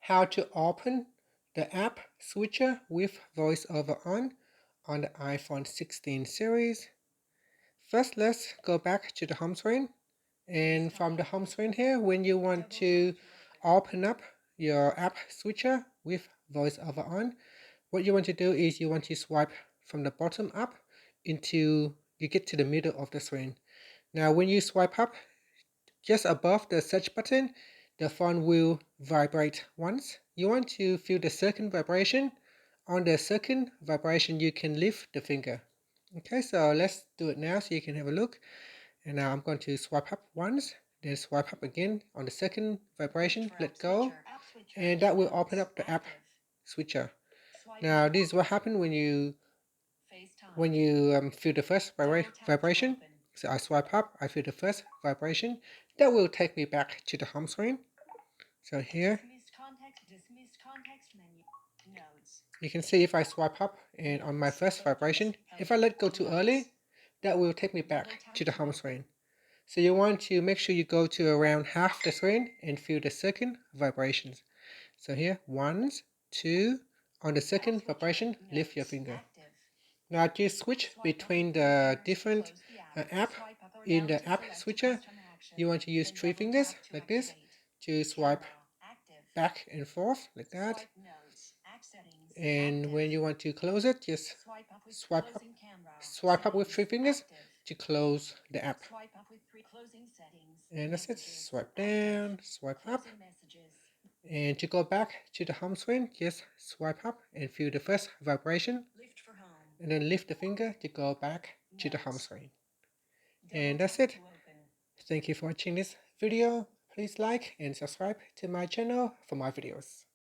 how to open the app switcher with VoiceOver on the iPhone 16 series. First, let's go back to the home screen. And from the home screen here, when you want to open up your app switcher with VoiceOver on, what you want to do is you want to swipe from the bottom up until you get to the middle of the screen. Now, when you swipe up, just above the search button, the phone will vibrate once. You want to feel the second vibration. On the second vibration, you can lift the finger. Okay, so let's do it now so you can have a look. And now I'm going to swipe up once, then swipe up again on the second vibration, let go, and that will open up the app switcher. Now this is what happens when you feel the first vibration. So I swipe up, I feel the first vibration. That will take me back to the home screen. So here, you can see if I swipe up and on my first vibration, if I let go too early, that will take me back to the home screen. So you want to make sure you go to around half the screen and feel the second vibrations. So here, 1, 2, on the second vibration, lift your finger. Now to switch between the different app in the app switcher, you want to use 3 fingers like this to swipe back and forth like that. And when you want to close it, just swipe up with 3 fingers to close the app. And that's it. Swipe down, swipe up. And to go back to the home screen, just swipe up and feel the first vibration. And then lift the finger to go back to the home screen. And that's it. Thank you for watching this video. Please like and subscribe to my channel for more videos.